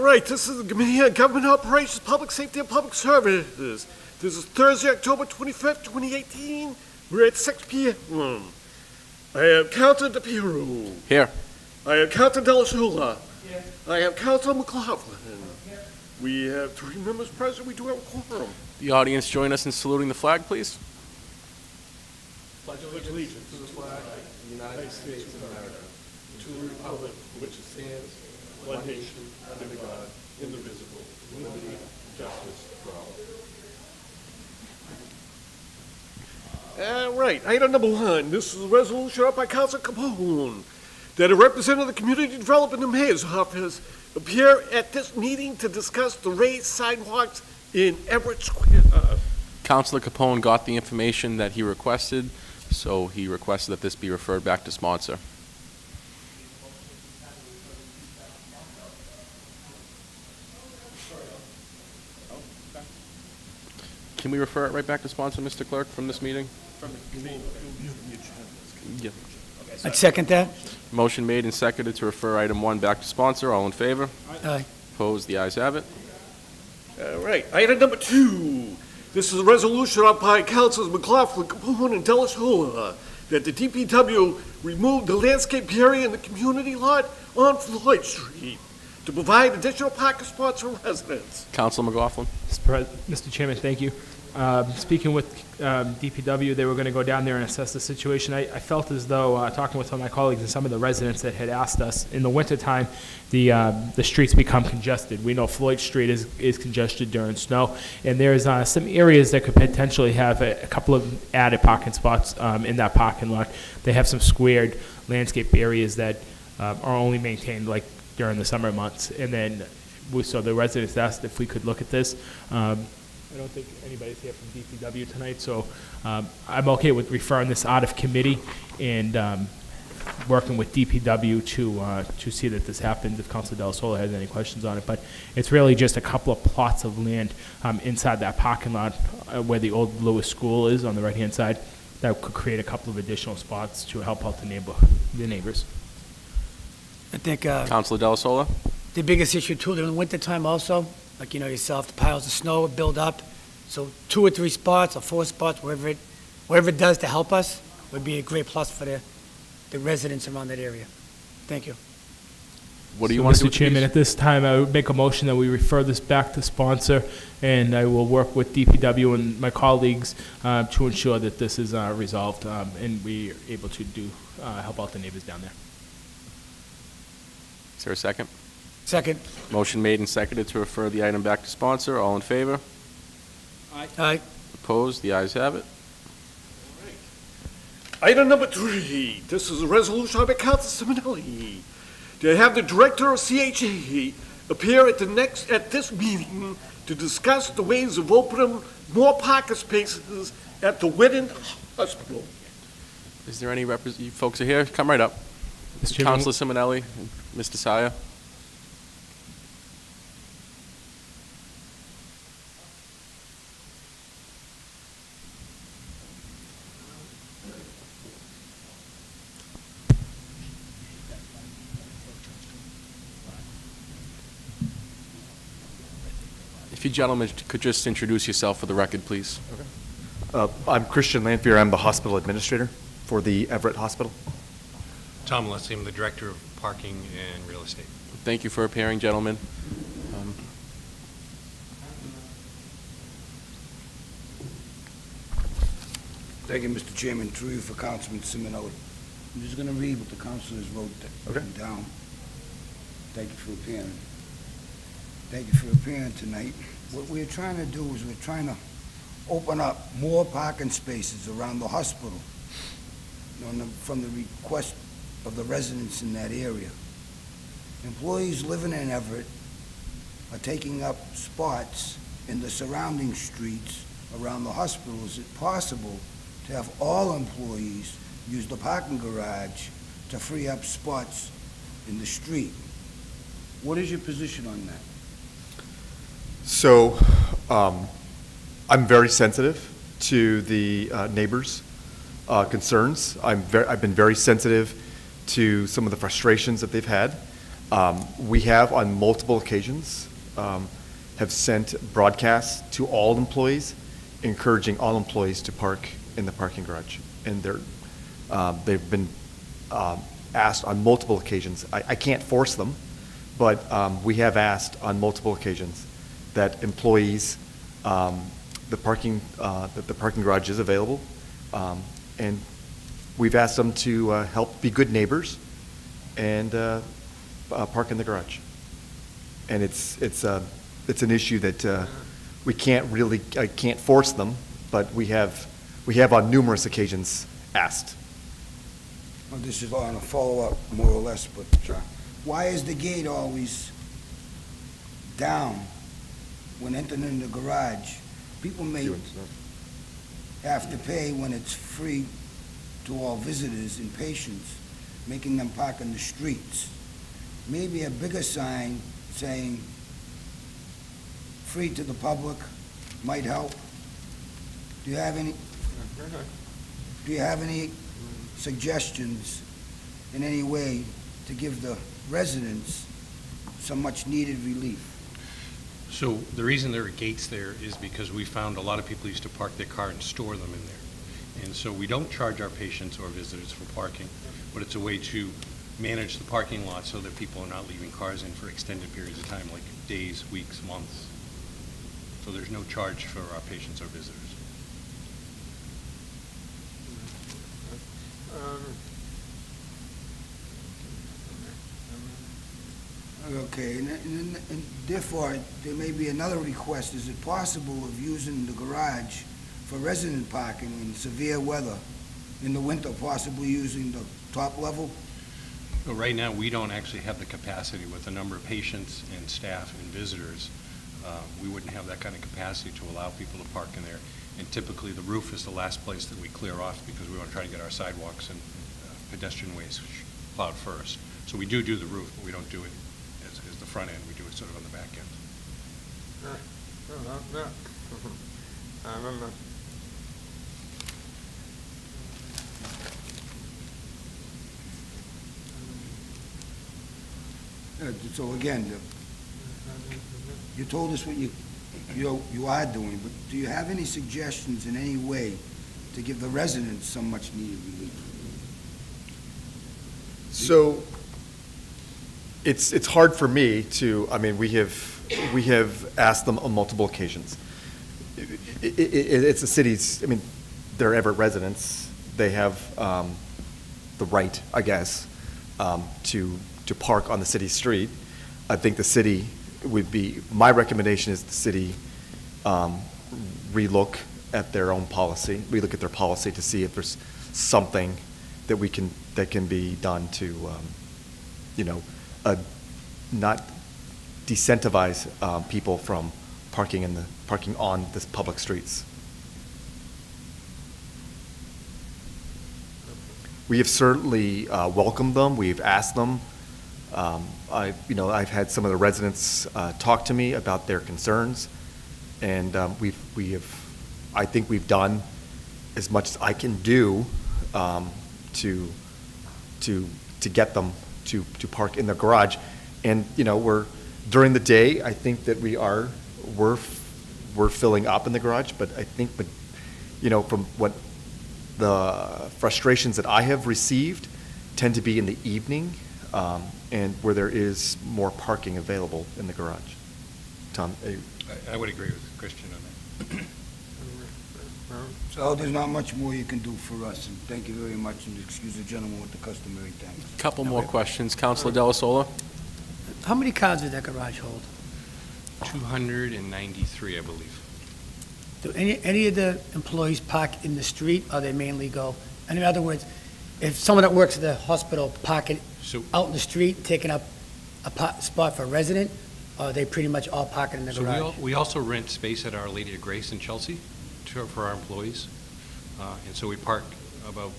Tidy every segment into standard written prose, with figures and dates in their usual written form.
Right, this is the Committee on Government Operations, Public Safety, and Public Services. This is Thursday, October 25th, 2018. We're at 6 p.m. I have Councilor DePiero. Here. I have Councilor Delasola. Here. I have Councilor McLaughlin. Here. We have 3 members present. We do have a quorum. The audience join us in saluting the flag, please. Pledge allegiance to the flag of the United States of America, to the republic for which it stands, one nation, under God, indivisible, with liberty and justice for all. All right, item number 1. This is a resolution up by Councilor Capone that a representative of the Community Development and Mayor's Office appear at this meeting to discuss the raised sidewalks in Everett Square. Councilor Capone got the information that he requested, so he requested that this be referred back to sponsor. Can we refer it right back to sponsor, Mr. Clerk, from this meeting? Yeah. I'd second that. Motion made and seconded to refer item 1 back to sponsor. All in favor? Aye. Opposed? The ayes have it. All right, item number 2. This is a resolution up by Councilors McLaughlin, Capone, and Delasola that the DPW remove the landscape area in the community lot on Floyd Street to provide additional parking spots for residents. Councilor McLaughlin. Mr. Chairman, thank you. Speaking with DPW, they were going to go down there and assess the situation. I felt as though, talking with some of my colleagues and some of the residents that had asked us, in the wintertime, the streets become congested. We know Floyd Street is congested during snow, and there's some areas that could potentially have a couple of added parking spots in that parking lot. They have some squared landscape areas that are only maintained like during the summer months, and then so the residents asked if we could look at this. I don't think anybody's here from DPW tonight, so I'm okay with referring this out of committee and working with DPW to see that this happens if Councilor Delasola has any questions on it. But it's really just a couple of plots of land inside that parking lot where the old Lewis School is on the right-hand side that could create a couple of additional spots to help out the neighbors. I think Councilor Delasola. the biggest issue too, in the wintertime also, like you know yourself, the piles of snow build up. So 2 or 3 spots or 4 spots, wherever it does to help us, would be a great plus for the residents around that area. Thank you. What do you want to do? Mr. Chairman, at this time, I would make a motion that we refer this back to sponsor, and I will work with DPW and my colleagues to ensure that this is resolved and we are able to help out the neighbors down there. Is there a second? Second. Motion made and seconded to refer the item back to sponsor. All in favor? Aye. Opposed? The ayes have it. Item number 3. This is a resolution by Councilor Simonelli to have the director of CHA appear at this meeting to discuss the ways of opening more parking spaces at the Whitten Hospital. Is there any you folks are here? Come right up. Mr. Chairman, Councilor Simonelli, Mr. Saya. If you gentlemen could just introduce yourself for the record, please. I'm Christian Lanphier. I'm the hospital administrator for the Everett Hospital. Tom Leslie, I'm the Director of Parking and Real Estate. Thank you for appearing, gentlemen. Thank you, Mr. Chairman. Through you for Councilman Simonelli. I'm just going to read what the councilors wrote down. Thank you for appearing. Thank you for appearing tonight. What we're trying to do is we're trying to open up more parking spaces around the hospital from the request of the residents in that area. Employees living in Everett are taking up spots in the surrounding streets around the hospital. Is it possible to have all employees use the parking garage to free up spots in the street? What is your position on that? So I'm very sensitive to the neighbors' concerns. I've been very sensitive to some of the frustrations that they've had. We have, on multiple occasions, have sent broadcasts to all employees, encouraging all employees to park in the parking garage. And they've been asked on multiple occasions. I can't force them, but we have asked on multiple occasions that employees, the parking garage is available, and we've asked them to help be good neighbors and park in the garage. And it's an issue that we can't force them, but we have on numerous occasions asked. Well, this is on a follow-up, more or less, but why is the gate always down when entering the garage? People may have to pay when it's free to all visitors and patients, making them park in the streets. Maybe a bigger sign saying free to the public might help. Do you have any suggestions in any way to give the residents some much needed relief? So the reason there are gates there is because we found a lot of people used to park their car and store them in there. And so we don't charge our patients or visitors for parking, but it's a way to manage the parking lot so that people are not leaving cars in for extended periods of time, like days, weeks, months. So there's no charge for our patients or visitors. Okay, and therefore, there may be another request. Is it possible of using the garage for resident parking in severe weather? In the winter, possibly using the top level? So right now, we don't actually have the capacity with the number of patients and staff and visitors. We wouldn't have that kind of capacity to allow people to park in there. And typically, the roof is the last place that we clear off because we want to try to get our sidewalks and pedestrian ways plowed first. So we do the roof, but we don't do it as the front end. We do it sort of on the back end. So again, you told us what you are doing, but do you have any suggestions in any way to give the residents some much needed relief? So it's hard for me to, I mean, we have asked them on multiple occasions. It's the city's, I mean, they're Everett residents. They have the right, I guess, to park on the city street. I think the city would be, my recommendation is the city relook at their own policy, relook at their policy to see if there's something that can be done to, not decentivize people from parking on the public streets. We have certainly welcomed them. We've asked them. I've had some of the residents talk to me about their concerns, and I think we've done as much as I can do to get them to park in the garage. And during the day, I think that we're filling up in the garage, but I think, from what the frustrations that I have received tend to be in the evening, and where there is more parking available in the garage. Tom? I would agree with Christian on that. So there's not much more you can do for us, and thank you very much, and excuse the gentleman with the customary thanks. Couple more questions. Councilor Della Sola? How many cars does that garage hold? 293, I believe. Do any of the employees park in the street, or they mainly go? And in other words, if someone that works at the hospital parking So, out in the street, taking up a spot for a resident, or are they pretty much all parking in the so garage? we also rent space at Our Lady of Grace in Chelsea for our employees. And so we park about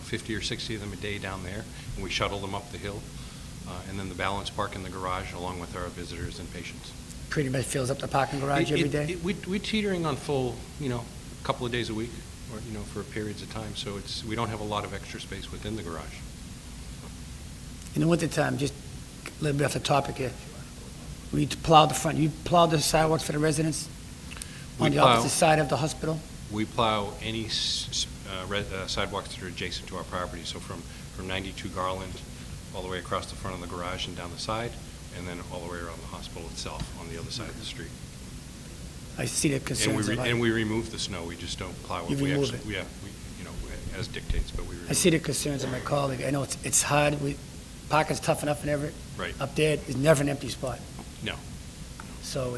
50 or 60 of them a day down there, and we shuttle them up the hill. And then the balance park in the garage along with our visitors and patients. Pretty much fills up the parking garage every day? We're teetering on full, a couple of days a week, or, for periods of time. So we don't have a lot of extra space within the garage. In the wintertime, just a little bit off the topic here. We plowed the front, you plowed the sidewalks for the residents We on the plow. opposite side of the hospital? We plow any sidewalks that are adjacent to our property, so from 92 Garland, all the way across the front of the garage and down the side, and then all the way around the hospital itself on the other side of the street. I see the And concerns about and it. we remove the snow, we just don't plow it. You We remove actually- Yeah, you know, as dictates, but we remove I see the concerns of my colleague. I know it's hard. Parking's tough enough in Everett. Right. Up there, there's never an empty spot. No. So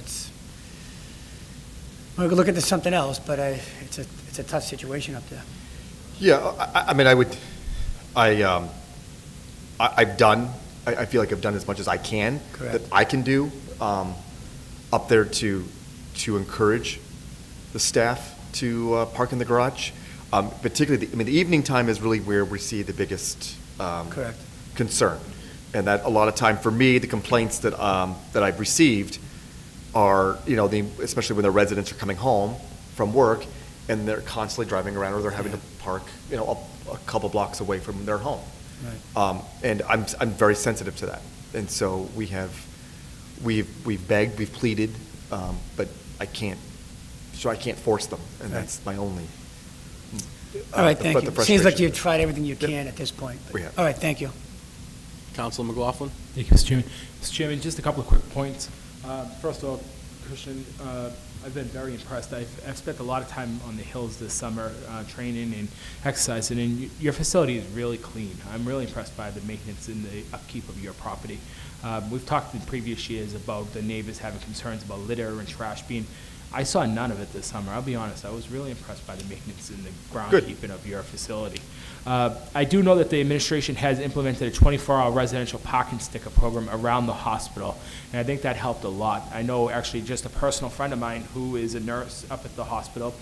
we're gonna look into something else, but it's a tough situation up there. Yeah, I mean, I feel like I've done as much as I can. Correct. That I can do up there to encourage the staff to park in the garage. Particularly, the evening time is really where we see the biggest Correct. concern. And that a lot of time, for me, the complaints that I've received are, especially when the residents are coming home from work and they're constantly driving around, or they're having to park, a couple blocks away from their home. Right. And I'm very sensitive to that. And so we've begged, we've pleaded, but I can't force them, and Right. that's my only. All right, the- thank but you. the Seems like frustration. you've tried everything you can at this point. We have. All right, thank you. Councilor McLaughlin? Thank you, Mr. Chairman. Mr. Chairman, just a couple of quick points. First of all, Christian, I've been very impressed. I've spent a lot of time on the hills this summer training and exercising, and your facility is really clean. I'm really impressed by the maintenance and the upkeep of your property. We've talked in previous years about the neighbors having concerns about litter and trash being. I saw none of it this summer. I'll be honest. I was really impressed by the maintenance and the groundkeeping of your facility. I do know that the administration has implemented a 24-hour residential parking sticker program around the hospital, and I think that helped a lot. I know actually just a personal friend of mine who is a nurse up at the hospital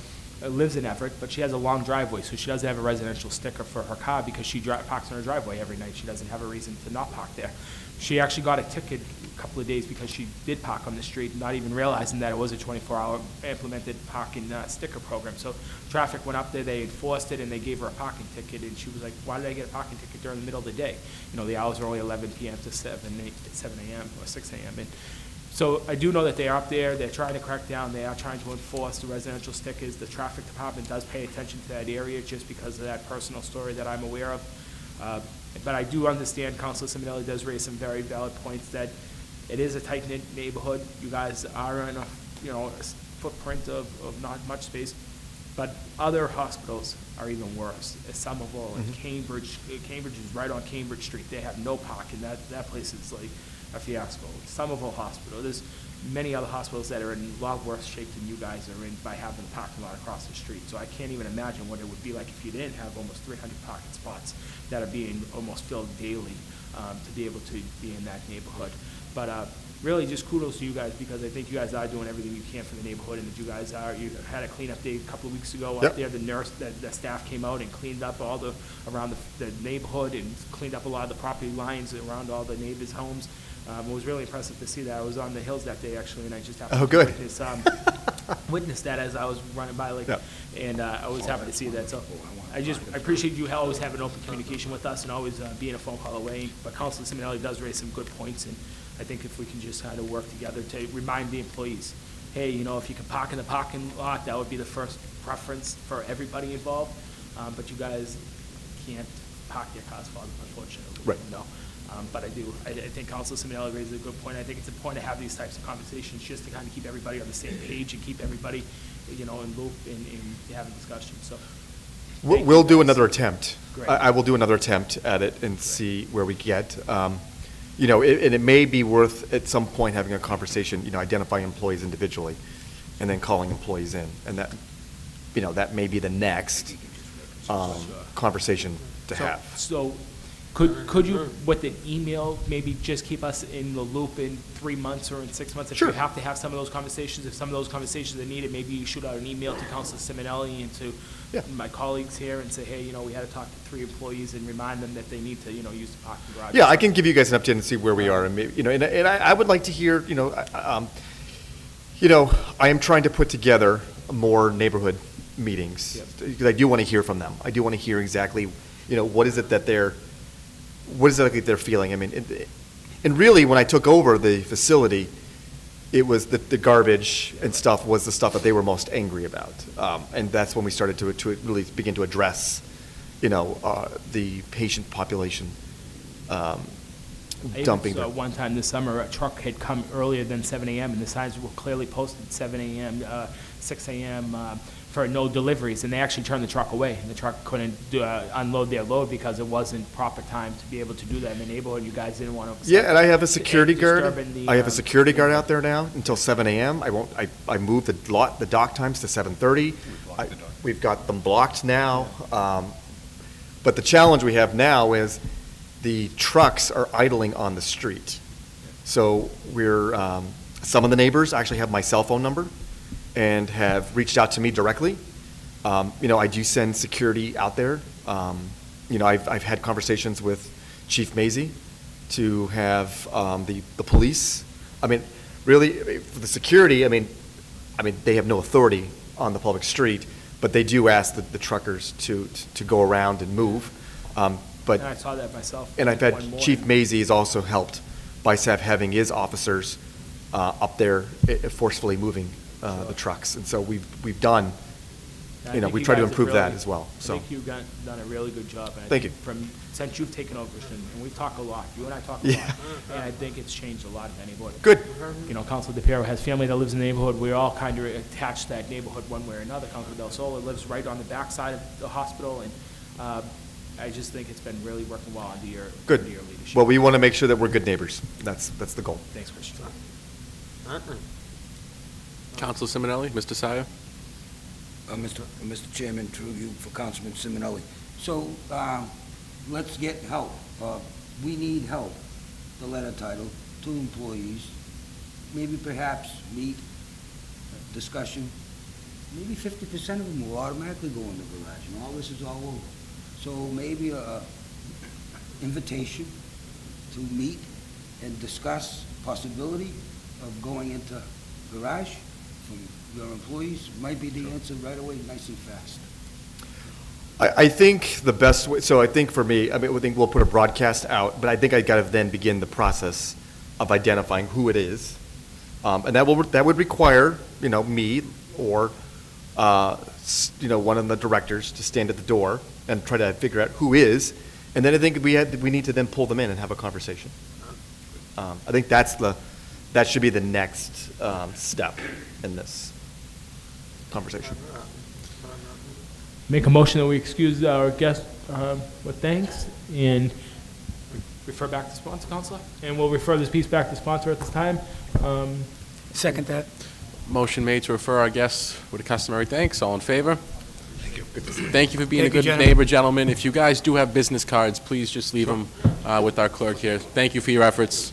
lives in Everett, but she has a long driveway, so she doesn't have a residential sticker for her car because she parks in her driveway every night. She doesn't have a reason to not park there. She actually got a ticket a couple of days because she did park on the street, not even realizing that it was a 24-hour implemented parking sticker program. So traffic went up there, they enforced it, and they gave her a parking ticket, and she was like, why did I get a parking ticket during the middle of the day? The hours are only 11 p.m. to 7 a.m. or 6 a.m. And so I do know that they're up there, they're trying to crack down, they are trying to enforce the residential stickers. The traffic department does pay attention to that area just because of that personal story that I'm aware of. But I do understand Councilor Simonelli does raise some very valid points that it is a tight-knit neighborhood. You guys are in a footprint of not much space, but other hospitals are even worse. Somerville and Cambridge is right on Cambridge Street. They have no parking. That place is like a fiasco. Somerville Hospital. There's many other hospitals that are in a lot worse shape than you guys are in by having a parking lot across the street. So I can't even imagine what it would be like if you didn't have almost 300 parking spots that are being almost filled daily to be able to be in that neighborhood. But really just kudos to you guys because I think you guys are doing everything you can for the neighborhood and that you had a cleanup day a couple of weeks ago Yep. out there. The staff came out and cleaned up around the neighborhood and cleaned up a lot of the property lines around all the neighbors' homes. It was really impressive to see that. I was on the hills that day, actually, and I just happened Oh, to good. witness that as I was running by, Yeah. and I was happy to see that. So I appreciate you always having open communication with us and always being a phone call away. But Councilor Simonelli does raise some good points, and I think if we can just kind of work together to remind the employees, hey, if you can park in the parking lot, that would be the first preference for everybody involved. But you guys can't park your cars for them, unfortunately. Right. But I think Councilor Simonelli raises a good point. I think it's important to have these types of conversations just to kind of keep everybody on the same page and keep everybody, in loop and having discussions. So We'll do another attempt. Great. I will do another attempt at it and see where we get. And it may be worth at some point having a conversation, identifying employees individually and then calling employees in. And that may be the next conversation to have. So could you, with an email, maybe just keep us in the loop in 3 months or in 6 months? If Sure. you have to have some of those conversations, if some of those conversations are needed, maybe you shoot out an email to Councilor Simonelli and to Yeah. my colleagues here and say, hey, we had to talk to 3 employees and remind them that they need to, use the parking garage. Yeah, I can give you guys an update and see where we are. And maybe, and I would like to hear, I am trying to put together more neighborhood meetings Yep. because I do want to hear from them. I do want to hear exactly, what is it that they're feeling. I mean, And really, when I took over the facility, it was the garbage and stuff was the stuff that they were most angry about. And that's when we started to really begin to address, the patient population dumping. So one time this summer, a truck had come earlier than 7 a.m. and the signs were clearly posted 7 a.m., 6 a.m. For no deliveries, and they actually turned the truck away. And the truck couldn't unload their load because it wasn't proper time to be able to do that in the neighborhood. You guys didn't want to. Yeah, and I have a security guard. disturbing the, I have a security guard out there now until 7 a.m. I moved the dock times to 7:30. We've got them blocked now. But the challenge we have now is the trucks are idling on the street. So some of the neighbors actually have my cell phone number and have reached out to me directly. I do send security out there. I've had conversations with Chief Mazie to have the police. I mean, really, for the security, they have no authority on the public street, but they do ask the truckers to go around and move. But And I saw that myself. and I've one had morning. Chief Mazie has also helped by having his officers up there forcefully moving the trucks. And so we've done, I think we you try to guys have improve that really- as well. I So think you've done a really good job. And I Thank think you. Since you've taken over, and we talk a lot, you and I talk a Yeah. lot, and I think it's changed a lot in the neighborhood. Good. Councilor DePiero has family that lives in the neighborhood. We're all kind of attached to that neighborhood one way or another. Councilor Del Sola lives right on the backside of the hospital, and I just think it's been really working well under your Good. leadership. Well, we want to make sure that we're good neighbors. That's the goal. Thanks, Christian. Councilor Simonelli, Mr. Sire? Mr. Chairman, through you for Councilman Simonelli. So, let's get help. We need help, the letter title, 2 employees, maybe perhaps meet, discussion. Maybe 50% of them will automatically go in the garage, and all this is all over. So maybe a invitation to meet and discuss possibility of going into garage from your employees might be the answer right away, nice and fast. I think the best way, so I think for me, I think we'll put a broadcast out, but I think I got to then begin the process of identifying who it is. And that would require, me or, one of the directors to stand at the door and try to figure out who is. And then I think we need to then pull them in and have a conversation. I think that should be the next step in this conversation. Make a motion that we excuse our guest with thanks and refer back to sponsor, Counselor. And we'll refer this piece back to sponsor at this time. Second that. Motion made to refer our guests with a customary thanks. All in favor? Thank you. Thank you for being Thank a you, good gentlemen. neighbor, gentlemen. If you guys do have business cards, please just leave them with our clerk here. Thank you for your efforts.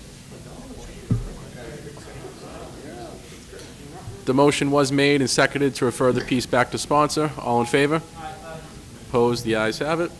The motion was made and seconded to refer the piece back to sponsor. All in favor? Opposed? The ayes have it.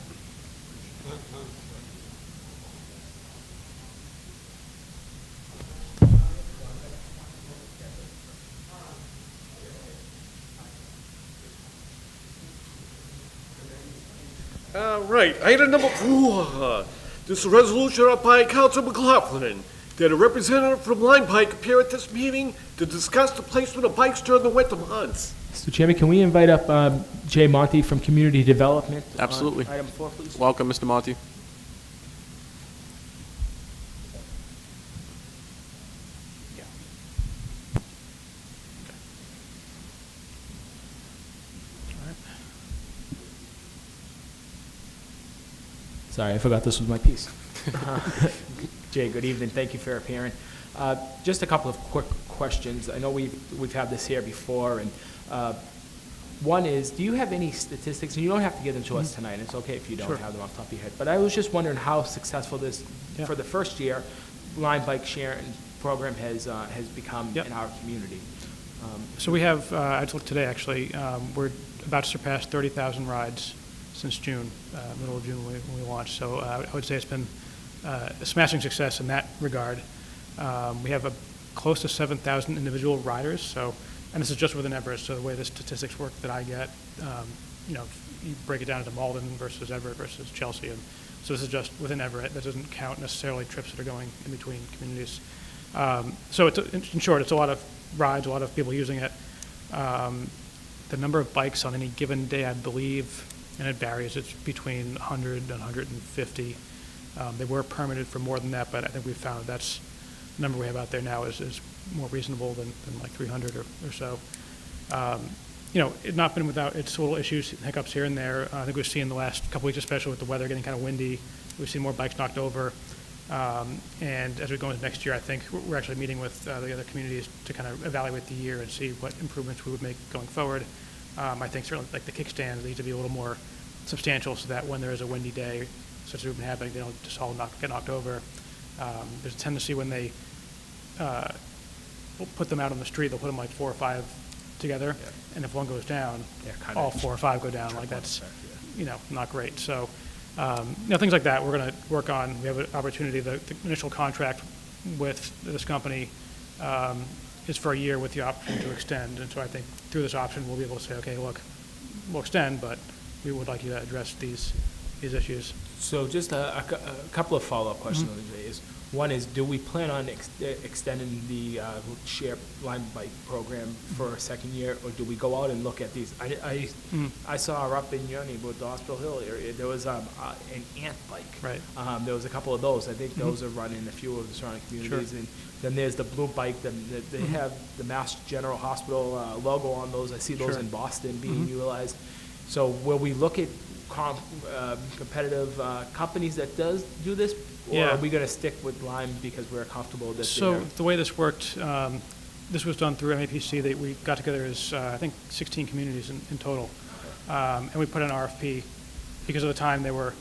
All right, item number 4. This is a resolution up by Council McLaughlin that a representative from Line Pike appear at this meeting to discuss the placement of bikes during the winter months. Mr. Chairman, can we invite up Jay Monty from Community Development? on Absolutely. Item 4, please. Welcome, Mr. Monty. Sorry, I forgot this was my piece. Jay, good evening. Thank you for appearing. Just a couple of quick questions. I know we've had this here before, and one is, do you have any statistics, and you don't have to give them to us tonight, it's okay if you don't have them off the top of your head, but I was just wondering how successful this, for the first year, Line Bike Sharing Program has become in our community. So we have, I looked today actually, we're about to surpass 30,000 rides since June, middle of June when we launched. So I would say it's been a smashing success in that regard. We have close to 7,000 individual riders. So, and this is just within Everett. So the way the statistics work that I get, you break it down into Malden versus Everett versus Chelsea, and So this is just within Everett. That doesn't count necessarily trips that are going in between communities. So in short, it's a lot of rides, a lot of people using it. The number of bikes on any given day, I believe, and it varies, it's between 100 and 150. They were permitted for more than that, but I think we've found that's the number we have out there now is more reasonable than like 300 or so. It's not been without its little issues, hiccups here and there. I think we've seen the last couple weeks, especially with the weather getting kind of windy, we've seen more bikes knocked over. And as we go into next year, I think we're actually meeting with the other communities to kind of evaluate the year and see what improvements we would make going forward. I think certainly like the kickstands need to be a little more substantial so that when there is a windy day, such as we've been having, they don't just all get knocked over. There's a tendency when they put them out on the street, they'll put them like 4 or 5 together, and if one goes down, all 4 or 5 go down. Like that's, not great. So, things like that we're going to work on. We have an opportunity. The initial contract with this company is for a year with the option to extend, and so I think through this option we'll be able to say, okay, look, we'll extend, but we would like you to address these issues. So just a couple of follow-up questions on the is. One is, do we plan on extending the share Lime Bike program for a second year, or do we go out and look at these? I saw up in your neighborhood, the Hospital Hill area, there was an ant bike. Right. There was a couple of those. I think those are run in a few of the surrounding communities. Sure. And then there's the blue bike. They have the Mass General Hospital logo on those. I see those Sure. in Boston being utilized. So will we look at competitive companies that do this, or Yeah. are we going to stick with Lime because we're comfortable that So the way this worked, this was done through MAPC. That we got together as I think 16 communities in total, and we put an RFP because of the time there were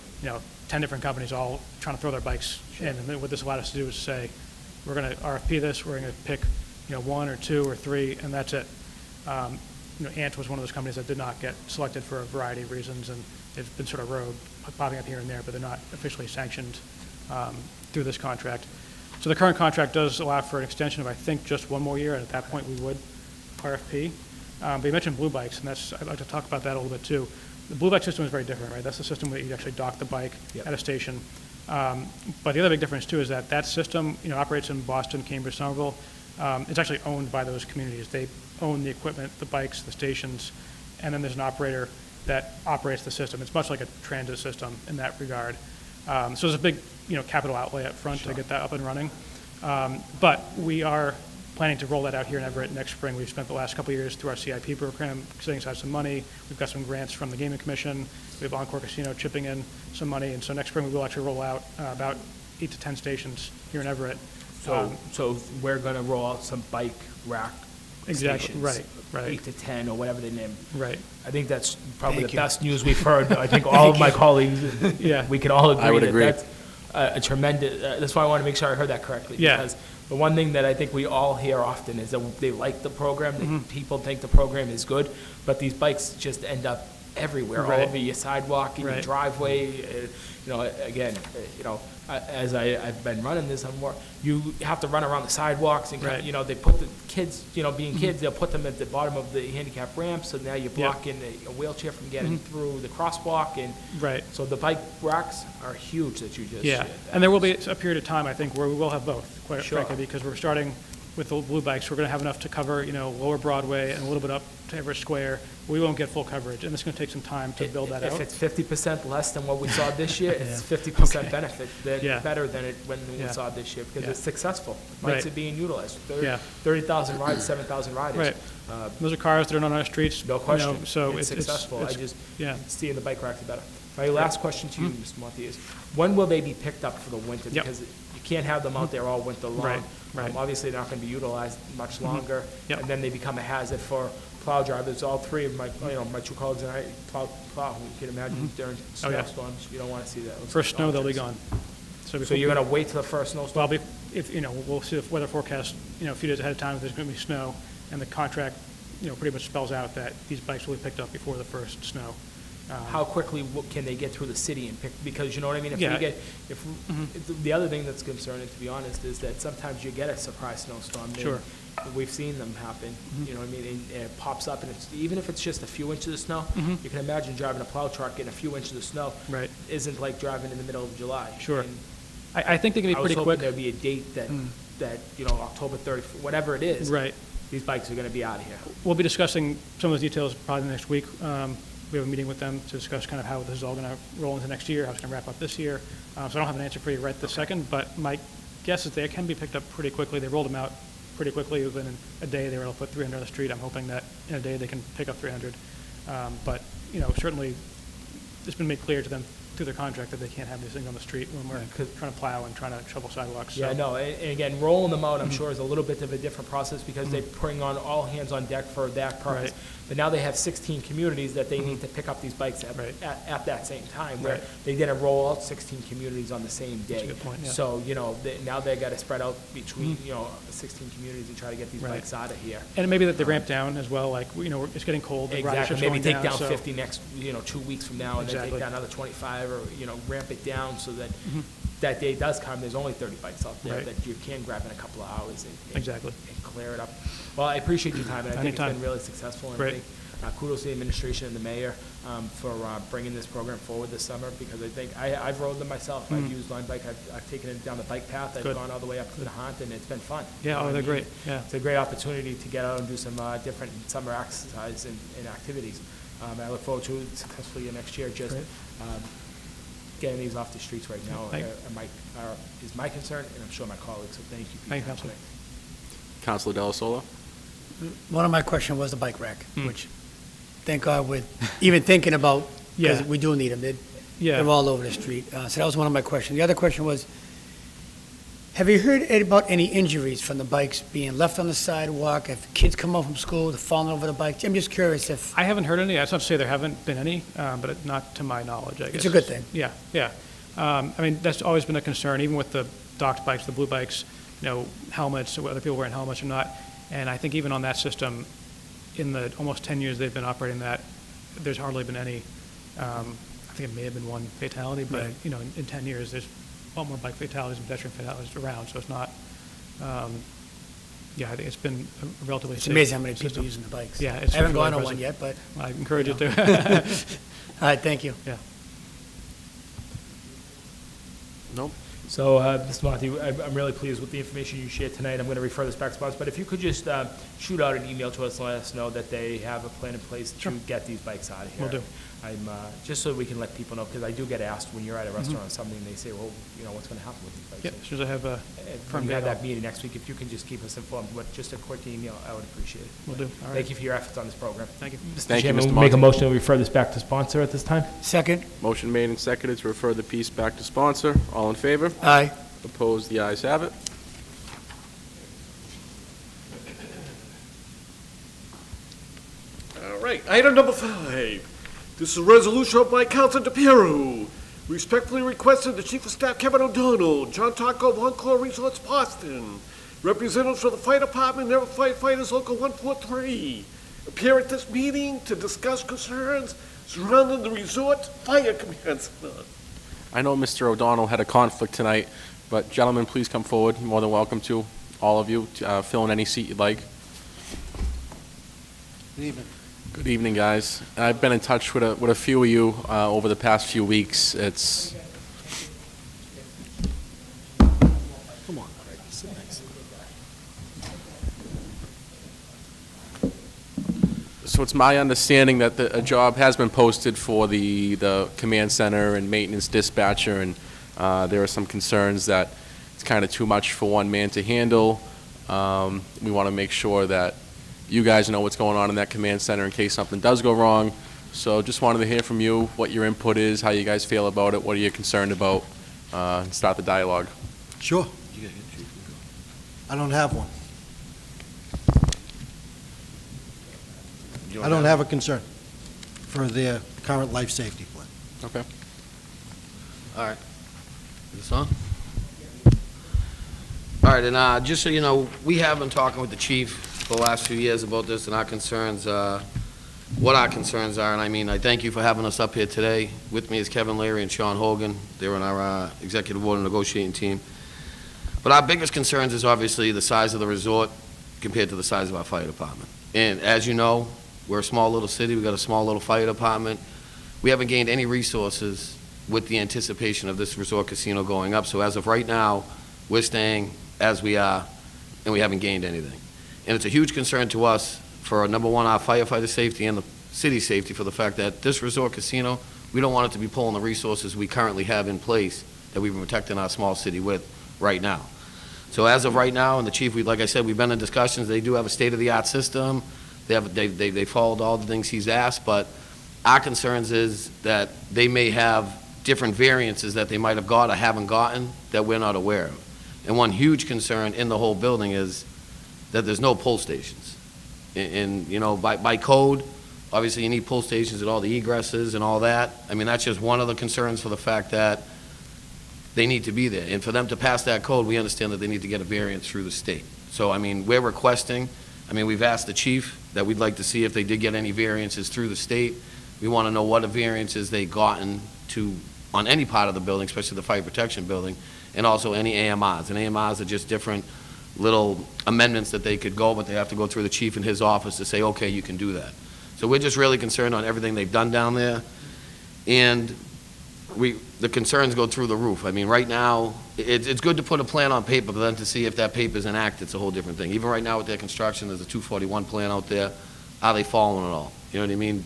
10 different companies all trying to throw their bikes in. And then what this allowed us to do is say, we're going to RFP this. We're going to pick 1 or 2 or 3, and that's it. Ant was one of those companies that did not get selected for a variety of reasons, and they've been sort of rogue, popping up here and there, but they're not officially sanctioned through this contract. So the current contract does allow for an extension of, I think, just 1 more year, and at that point we would RFP. But you mentioned blue bikes, and I'd like to talk about that a little bit too. The blue bike system is very different, right? That's the system where you actually dock the bike at a station. But the other big difference too is that system operates in Boston, Cambridge, Somerville. It's actually owned by those communities. They own the equipment, the bikes, the stations, and then there's an operator that operates the system. It's much like a transit system in that regard. So there's a big, capital outlay up front to get that up and running. But we are planning to roll that out here in Everett next spring. We've spent the last couple of years through our CIP program setting aside some money. We've got some grants from the Gaming Commission. We have Encore Casino chipping in some money, and so next spring we will actually roll out about 8 to 10 stations here in Everett. So we're going to roll out some bike rack Exactly. stations. Right. 8 to 10 or whatever they name. Right. I think that's probably Thank the you. best news we've heard. I think all of my colleagues, Yeah. we can all agree I would that agree. that's a tremendous, that's why I want to make sure I heard that correctly. Yeah. Because the one thing that I think we all hear often is that they like the program, Mm-hmm. that people think the program is good, but these bikes just end up everywhere, all Right. over your sidewalk, in your Right. driveway. Again, as I've been running this, you have to run around the sidewalks and, Right. they put the kids, being kids, they'll put them at the bottom of the handicap ramp, so now you're blocking a wheelchair from getting through the crosswalk, and Right. so the bike racks are huge that you just Yeah, shared. and there will be a period of time, I think, where we will have both, quite Sure. frankly, because we're starting with the blue bikes. We're going to have enough to cover, Lower Broadway and a little bit up to Everett Square. We won't get full coverage, and it's going to take some time to build that If out. it's 50% less than what we saw this year, it's Yeah. 50% Okay. benefit, Yeah. better than when we Yeah. saw this year, because Yeah. it's successful. Right. Bikes are being utilized. Yeah. 30,000 rides, 7,000 riders. Right. Those are cars that are not on our streets. No question. So It's successful. I just yeah. seeing the bike racks are better. My last question to you, Mr. Monti, is when will they be picked up for the winter? Yep. Because you can't have them out there all winter long. Right. Obviously, they're not going to be utilized much longer. Yep. And then they become a hazard for plow drivers. All three of my, my two colleagues and I plow. You can imagine during Oh, yeah. snowstorms, you don't want to see that. First snow, they'll be Dangerous. gone. So you're going to wait till the first snowstorm? Well, if, we'll see the weather forecast, a few days ahead of time if there's going to be snow, and the contract, pretty much spells out that these bikes will be picked up before the first snow. How quickly can they get through the city and pick, because you know what I mean? The other thing that's concerning, to be honest, is that sometimes you get a surprise snowstorm. And, Sure. We've seen them happen, you know what I mean, and it pops up, and even if it's just a few inches of snow, you can imagine driving a plow truck getting a few inches of snow. Right. Isn't like driving in the middle of July. Sure. And I think they can be pretty I was quick. hoping there'd be a date that, you know, October 30th, whatever it is. Right. These bikes are gonna be out of here. We'll be discussing some of those details probably next week. We have a meeting with them to discuss kind of how this is all going to roll into next year, how it's going to wrap up this year. So I don't have an answer for you right this second, but my guess is they can be picked up pretty quickly. They rolled them out pretty quickly. Within a day, they were able to put 300 on the street. I'm hoping that in a day they can pick up 300. But, you know, certainly it's been made clear to them through their contract that they can't have these things on the street when we're trying to plow and trying to shovel sidewalks. Yeah, So- no, and again, rolling them out, I'm sure, is a little bit of a different process because they bring on all hands on deck for that purpose. Right. But now they have 16 communities that they need to pick up these bikes Right. at that same time, where Right. they didn't roll out 16 communities on the same day. That's a good point, yeah. So, you know, now they got to spread out between, you know, 16 communities and try to get these Right. bikes out of here. And maybe that they ramp down as well, like, you know, it's getting cold. the ridership's Exactly, maybe going take down so- 50 next, you know, 2 weeks from now, and then take Exactly. down another 25, or, you know, ramp it down so that that day does come, there's only 30 bikes out there Right. that you can grab in a couple of hours and Exactly. and clear it up. Well, I appreciate your time, and I think it's Anytime. been really successful. And I Great. think kudos to the administration and the mayor for bringing this program forward this summer, because I think I've rode them myself. I've used Line Bike. I've taken it down the bike path. I've Good. gone all the way up to the Hunt, and it's been fun. Yeah, You know oh, what I they're mean? great, yeah. It's a great opportunity to get out and do some different summer exercise and activities. I look forward to a successful year next year. Just Great. getting these off the streets right now Thank- is my concern, and I'm sure my colleagues. So thank you. for your Thank you, time Councilman. tonight. Counselor Delasola? One of my questions was the bike rack, which, thank God, with even thinking about, because Yeah. we do need them. Yeah. They're all over the street. So that was one of my questions. The other question was, have you heard about any injuries from the bikes being left on the sidewalk? If kids come home from school, they're falling over the bike? I'm just curious if, I haven't heard any. That's not to say there haven't been any, but not to my knowledge, I guess. a good thing. Yeah, yeah. I mean, that's always been a concern, even with the docked bikes, the blue bikes, you know, helmets, whether people wearing helmets or not. And I think even on that system, in the almost 10 years they've been operating that, there's hardly been any, I think it may have been one fatality, but, Right. you know, in 10 years, there's a lot more bike fatalities and pedestrian fatalities around, so it's not, yeah, I think it's been a relatively it's safe amazing how many people system. using the bikes. Yeah, it's I haven't really gone on one impressive. yet, but, I encourage you to. all right, thank you. Yeah. Nope. So, Mr. Monti, I'm really pleased with the information you shared tonight. I'm going to refer this back to sponsors, but if you could just shoot out an email to us, let us know that they have a plan in place to get these bikes out of here. Will do. I'm, just so we can let people know, because I do get asked when you're at a restaurant or something, they say, well, you know, what's going to happen with these bikes? Yeah, as soon as I have a And firm when we have date, that meeting next week, if you can just keep us informed, with just a quick email, I would appreciate it. Will do. All right. Thank you for your efforts on this program. Thank you. Thank you, Chairman, Mr. we'll make a Monti. motion to refer this back to sponsor at this time. Second? Motion made and seconded to refer the piece back to sponsor. All in favor? Aye. Opposed? The ayes have it. All right, item number 5. This is a resolution by Councilor DePiero. Respectfully requested the Chief of Staff Kevin O'Donnell, John Taco of Encore Resorts, Boston, representatives for the Fire Department, and firefighters Local 143, appear at this meeting to discuss concerns surrounding the resort fire command center. I know Mr. O'Donnell had a conflict tonight, but gentlemen, please come forward. You're more than welcome to, all of you, to fill in any seat you'd like. Good evening. Good evening, guys. I've been in touch with a few of you over the past few weeks. It's Come on, Craig, sit next. So it's my understanding that a job has been posted for the command center and maintenance dispatcher, and there are some concerns that it's kind of too much for one man to handle. We want to make sure that you guys know what's going on in that command center in case something does go wrong. So just wanted to hear from you what your input is, how you guys feel about it, what are you concerned about, and start the dialogue. Sure. I don't have one. I don't have a concern for their current life safety plan. Okay. All right. Is this on? All right, and just so you know, we have been talking with the chief for the last few years about this and our concerns, what our concerns are, and I mean, I thank you for having us up here today. With me is Kevin Leary and Sean Hogan. They're on our executive board and negotiating team. But our biggest concerns is obviously the size of the resort compared to the size of our fire department. And as you know, we're a small little city, we've got a small little fire department. We haven't gained any resources with the anticipation of this resort casino going up. So as of right now, we're staying as we are, and we haven't gained anything. And it's a huge concern to us for, number one, our firefighter safety and the city safety, for the fact that this resort casino, we don't want it to be pulling the resources we currently have in place that we've been protecting our small city with right now. So as of right now, and the chief, like I said, we've been in discussions. They do have a state-of-the-art system. They followed all the things he's asked, but our concerns is that they may have different variances that they might have got or haven't gotten that we're not aware of. And one huge concern in the whole building is that there's no pull stations. And you know, by code, obviously you need pull stations at all the egresses and all that. I mean, that's just one of the concerns, for the fact that they need to be there. And for them to pass that code, we understand that they need to get a variance through the state. So, I mean, we're requesting, we've asked the chief that we'd like to see if they did get any variances through the state. We want to know what variances they gotten to on any part of the building, especially the fire protection building, and also any AMRs. And AMRs are just different little amendments that they could go, but they have to go through the chief in his office to say, okay, you can do that. So we're just really concerned on everything they've done down there. And the concerns go through the roof. I mean, right now, it's good to put a plan on paper, but then to see if that paper's enacted, it's a whole different thing. Even right now with their construction, there's a 241 plan out there. Are they following it all? You know what I mean?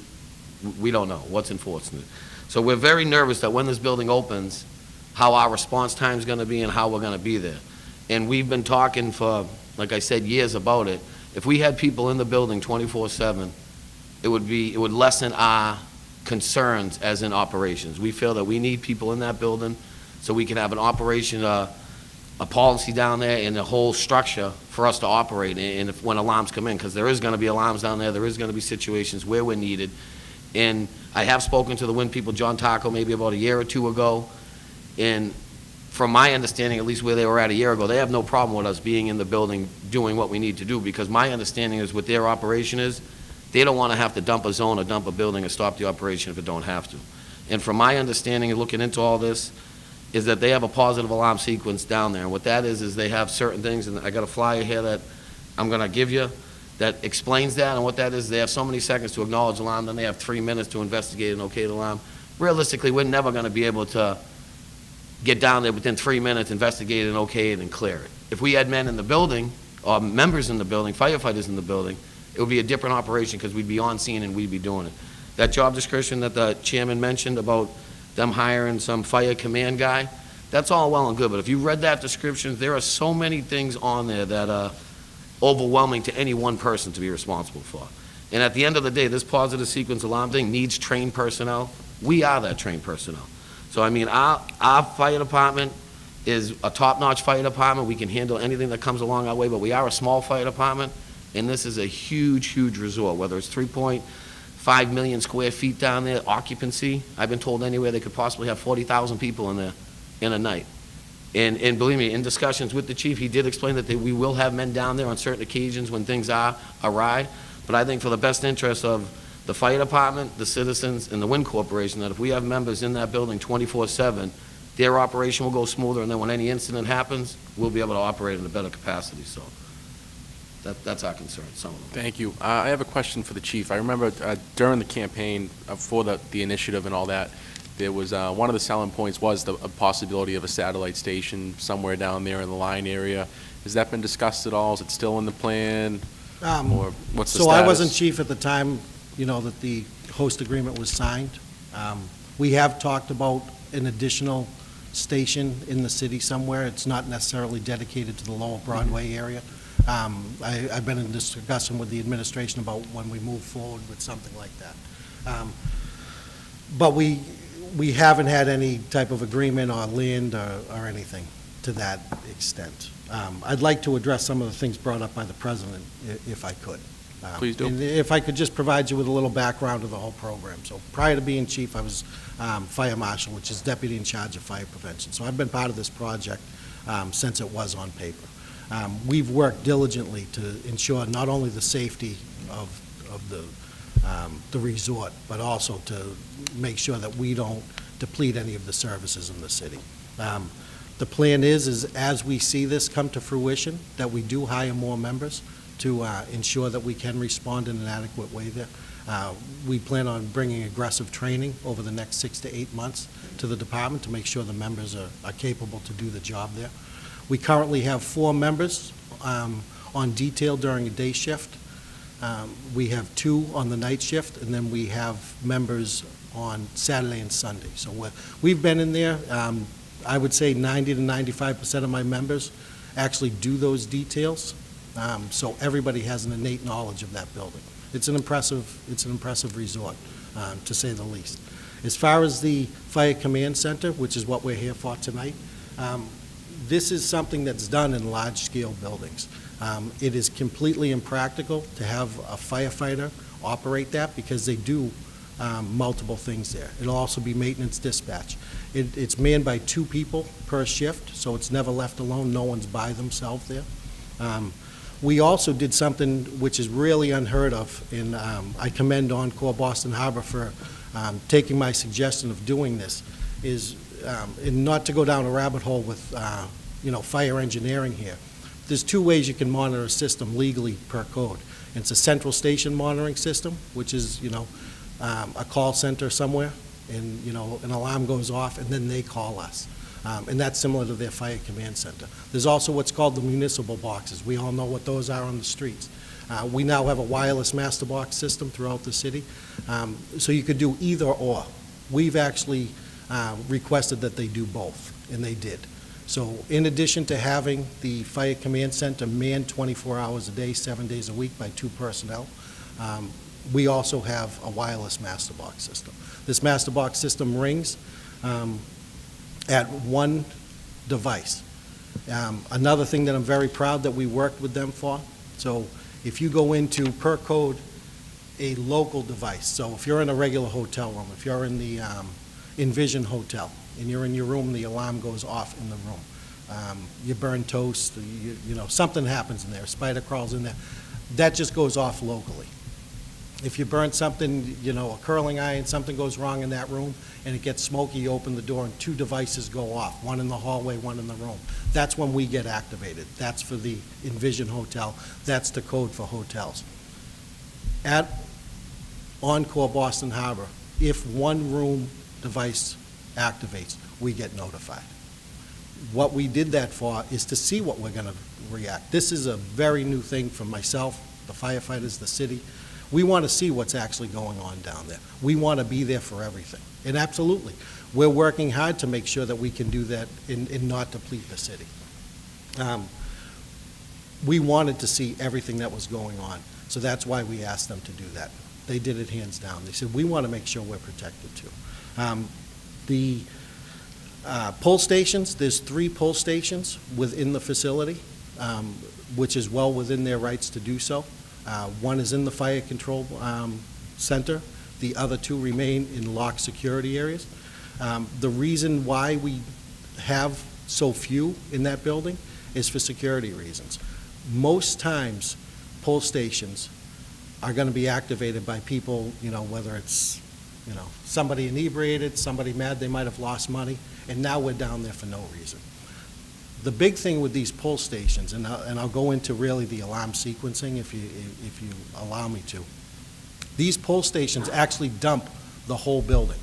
We don't know what's enforcing it. So we're very nervous that when this building opens, how our response time's gonna be and how we're gonna be there. And we've been talking for, like I said, years about it. If we had people in the building 24/7, it would lessen our concerns as in operations. We feel that we need people in that building so we can have an operation, a policy down there and a whole structure for us to operate in when alarms come in, because there is going to be alarms down there. There is going to be situations where we're needed. And I have spoken to the Wynn people, John Taco, maybe about a year or two ago, and from my understanding, at least where they were at a year ago, they have no problem with us being in the building doing what we need to do, because my understanding is what their operation is, they don't want to have to dump a zone or dump a building or stop the operation if it don't have to. And from my understanding and looking into all this, is that they have a positive alarm sequence down there. And what that is they have certain things, and I got a flyer here that I'm going to give you that explains that. And what that is, they have so many seconds to acknowledge alarm, then they have 3 minutes to investigate and okay the alarm. Realistically, we're never going to be able to get down there within 3 minutes, investigate and okay it and clear it. If we had men in the building, or members in the building, firefighters in the building, it would be a different operation, because we'd be on scene and we'd be doing it. That job description that the chairman mentioned about them hiring some fire command guy, that's all well and good, but if you read that description, there are so many things on there that are overwhelming to any one person to be responsible for. And at the end of the day, this positive sequence alarm thing needs trained personnel. We are that trained personnel. So, I mean, our fire department is a top-notch fire department. We can handle anything that comes along our way, but we are a small fire department, and this is a huge, huge resort, whether it's 3.5 million square feet down there, occupancy. I've been told anywhere they could possibly have 40,000 people in there in a night. And believe me, in discussions with the chief, he did explain that we will have men down there on certain occasions when things are awry. But I think for the best interest of the fire department, the citizens, and the Wynn Corporation, that if we have members in that building 24/7, their operation will go smoother, and then when any incident happens, we'll be able to operate in a better capacity. So that's our concern, some of them. Thank you. I have a question for the chief. I remember during the campaign for the initiative and all that, there was one of the selling points was the possibility of a satellite station somewhere down there in the line area. Has that been discussed at all? Is it still in the plan? Or what's the status? So I wasn't chief at the time, that the host agreement was signed. We have talked about an additional station in the city somewhere. It's not necessarily dedicated to the Lower Broadway area. I've been in discussion with the administration about when we move forward with something like that. But we haven't had any type of agreement on land or anything to that extent. I'd like to address some of the things brought up by the president, if I could. Please do. And if I could just provide you with a little background of the whole program. So prior to being chief, I was fire marshal, which is deputy in charge of fire prevention. So I've been part of this project since it was on paper. We've worked diligently to ensure not only the safety of the resort, but also to make sure that we don't deplete any of the services in the city. The plan is as we see this come to fruition, that we do hire more members, to ensure that we can respond in an adequate way there. We plan on bringing aggressive training over the next 6 to 8 months to the department to make sure the members are capable to do the job there. We currently have 4 members on detail during a day shift. We have 2 on the night shift, and then we have members on Saturday and Sunday. So we've been in there. I would say 90 to 95% of my members actually do those details. So everybody has an innate knowledge of that building. It's an impressive resort, to say the least. As far as the Fire Command Center, which is what we're here for tonight, this is something that's done in large-scale buildings. It is completely impractical to have a firefighter operate that because they do multiple things there. It'll also be maintenance dispatch. It's manned by 2 people per shift, so it's never left alone. No one's by themselves there. We also did something which is really unheard of, and I commend Encore Boston Harbor for taking my suggestion of doing this, and not to go down a rabbit hole with fire engineering here. There's 2 ways you can monitor a system legally per code. It's a central station monitoring system, which is, a call center somewhere, and, an alarm goes off, and then they call us. And that's similar to their Fire Command Center. There's also what's called the municipal boxes. We all know what those are on the streets. We now have a wireless master box system throughout the city, so you could do either or. We've actually requested that they do both, and they did. So in addition to having the Fire Command Center manned 24 hours a day, 7 days a week by 2 personnel, we also have a wireless master box system. This master box system rings at 1 device. Another thing that I'm very proud that we worked with them for, so if you go into, per code, a local device, so if you're in a regular hotel room, if you're in the Envision Hotel, and you're in your room, the alarm goes off in the room. You burn toast, something happens in there, a spider crawls in there, that just goes off locally. If you burn something, a curling iron, something goes wrong in that room, and it gets smoky, you open the door and 2 devices go off, one in the hallway, one in the room. That's when we get activated. That's for the Envision Hotel. That's the code for hotels. At Encore Boston Harbor, if 1 room device activates, we get notified. What we did that for is to see what we're going to react. This is a very new thing for myself, the firefighters, the city. We want to see what's actually going on down there. We want to be there for everything. And absolutely, we're working hard to make sure that we can do that and not deplete the city. We wanted to see everything that was going on, so that's why we asked them to do that. They did it hands down. They said, we want to make sure we're protected too. The pull stations, there's 3 pull stations within the facility, which is well within their rights to do so. 1 is in the fire control center. The other 2 remain in locked security areas. The reason why we have so few in that building is for security reasons. Most times, pull stations are going to be activated by people, whether it's, somebody inebriated, somebody mad they might have lost money, and now we're down there for no reason. The big thing with these pull stations, and I'll go into really the alarm sequencing if you allow me to. These pull stations actually dump the whole building.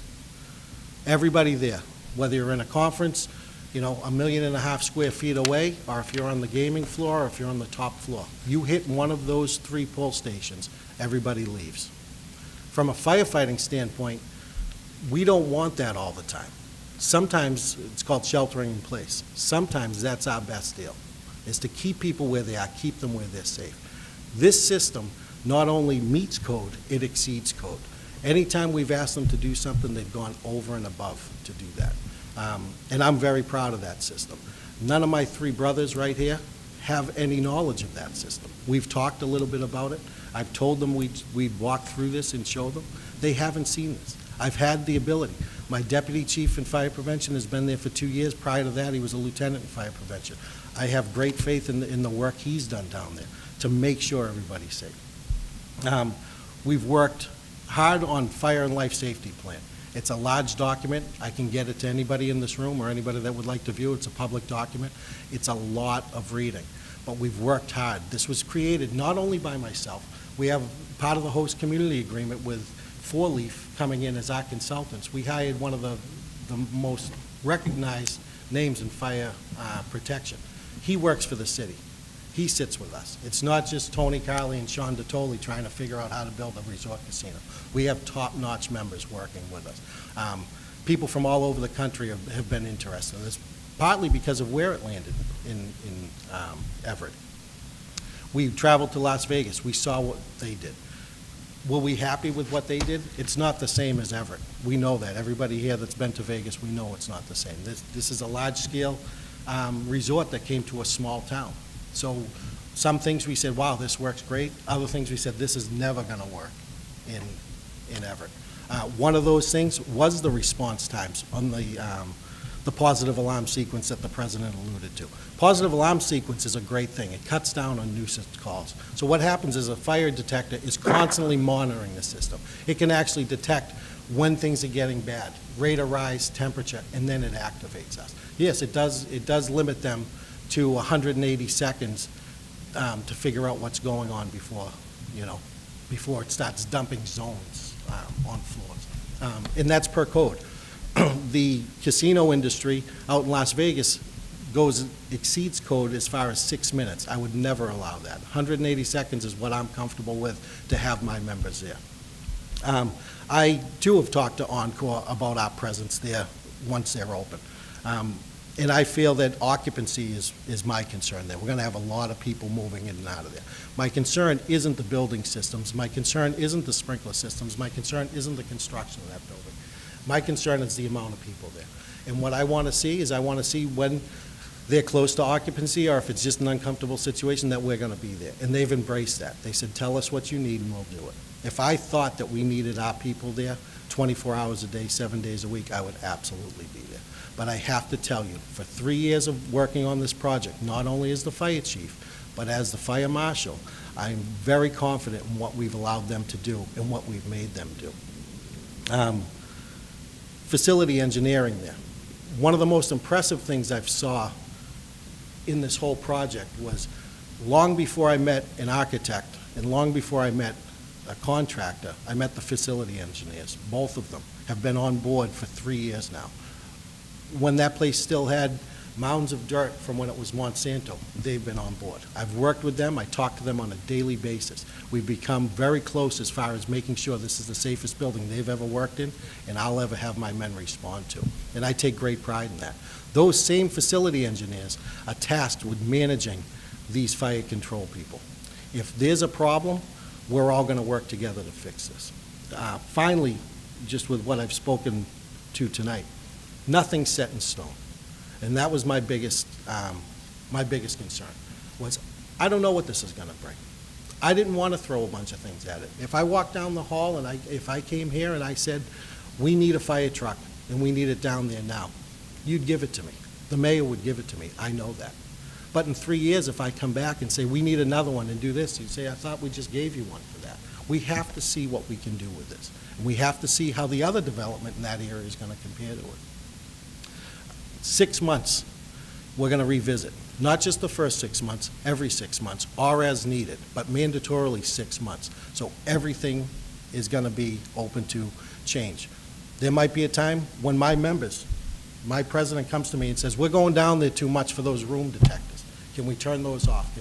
Everybody there, whether you're in a conference, 1.5 million square feet away, or if you're on the gaming floor, or if you're on the top floor. You hit one of those 3 pull stations, everybody leaves. From a firefighting standpoint, we don't want that all the time. Sometimes it's called sheltering in place. Sometimes that's our best deal, is to keep people where they are, keep them where they're safe. This system not only meets code, it exceeds code. Anytime we've asked them to do something, they've gone over and above to do that. And I'm very proud of that system. None of my 3 brothers right here have any knowledge of that system. We've talked a little bit about it. I've told them we'd walk through this and show them. They haven't seen this. I've had the ability. My deputy chief in fire prevention has been there for 2 years. Prior to that, he was a lieutenant in fire prevention. I have great faith in the work he's done down there to make sure everybody's safe. We've worked hard on fire and life safety plan. It's a large document. I can get it to anybody in this room or anybody that would like to view it. It's a public document. It's a lot of reading. but we've worked hard. This was created not only by myself. We have part of the host community agreement with Four Leaf coming in as our consultants. We hired one of the most recognized names in fire protection. He works for the city. He sits with us. It's not just Tony Carley and Sean DeToli trying to figure out how to build a resort casino. We have top-notch members working with us. People from all over the country have been interested in this, partly because of where it landed in Everett. We traveled to Las Vegas. We saw what they did. Were we happy with what they did? It's not the same as Everett. We know that. Everybody here that's been to Vegas, we know it's not the same. This is a large-scale resort that came to a small town. So some things we said, wow, this works great. Other things we said, this is never going to work in Everett. One of those things was the response times on the positive alarm sequence that the president alluded to. Positive alarm sequence is a great thing. It cuts down on nuisance calls. So what happens is a fire detector is constantly monitoring the system. It can actually detect when things are getting bad, rate of rise, temperature, and then it activates us. Yes, it does limit them to 180 seconds to figure out what's going on before it starts dumping zones on floors. And that's per code. The casino industry out in Las Vegas exceeds code as far as 6 minutes. I would never allow that. 180 seconds is what I'm comfortable with to have my members there. I, too, have talked to Encore about our presence there once they're open. And I feel that occupancy is my concern there. We're going to have a lot of people moving in and out of there. My concern isn't the building systems. My concern isn't the sprinkler systems. My concern isn't the construction of that building. My concern is the amount of people there. And what I want to see is when they're close to occupancy or if it's just an uncomfortable situation that we're going to be there. And they've embraced that. They said, tell us what you need and we'll do it. If I thought that we needed our people there 24 hours a day, 7 days a week, I would absolutely be there. But I have to tell you, for 3 years of working on this project, not only as the fire chief, but as the fire marshal, I'm very confident in what we've allowed them to do and what we've made them do. Facility engineering there. One of the most impressive things I've saw in this whole project was long before I met an architect and long before I met a contractor, I met the facility engineers. Both of them have been on board for 3 years now. When that place still had mounds of dirt from when it was Monsanto, they've been on board. I've worked with them. I talk to them on a daily basis. We've become very close as far as making sure this is the safest building they've ever worked in and I'll ever have my men respond to. And I take great pride in that. Those same facility engineers are tasked with managing these fire control people. If there's a problem, we're all going to work together to fix this. Finally, just with what I've spoken to tonight, nothing's set in stone. And that was my biggest concern, was I don't know what this is going to bring. I didn't want to throw a bunch of things at it. If I walked down the hall and if I came here and I said, we need a fire truck and we need it down there now, you'd give it to me. The mayor would give it to me. I know that. But in 3 years, if I come back and say, we need another one and do this, you'd say, I thought we just gave you one for that. We have to see what we can do with this. And we have to see how the other development in that area is going to compare to it. 6 months, we're going to revisit. Not just the first 6 months, every 6 months, or as needed, but mandatorily 6 months. So everything is going to be open to change. There might be a time when my president comes to me and says, we're going down there too much for those room detectors. Can we turn those off?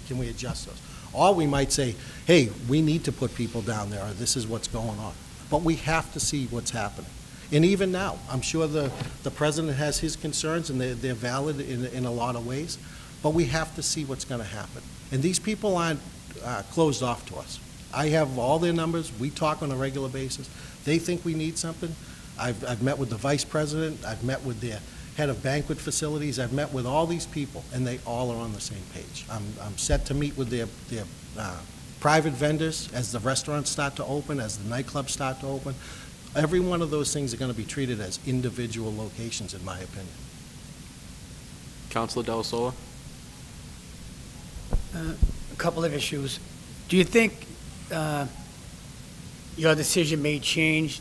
Can we adjust those? Or we might say, hey, we need to put people down there, or this is what's going on. But we have to see what's happening. And even now, I'm sure the president has his concerns, and they're valid in a lot of ways, but we have to see what's going to happen. And these people aren't closed off to us. I have all their numbers. We talk on a regular basis. They think we need something. I've met with the vice president. I've met with their head of banquet facilities. I've met with all these people, and they all are on the same page. I'm set to meet with their private vendors as the restaurants start to open, as the nightclubs start to open. Every one of those things are going to be treated as individual locations, in my opinion. Councilor Del Sola? A couple of issues. Do you think your decision may change,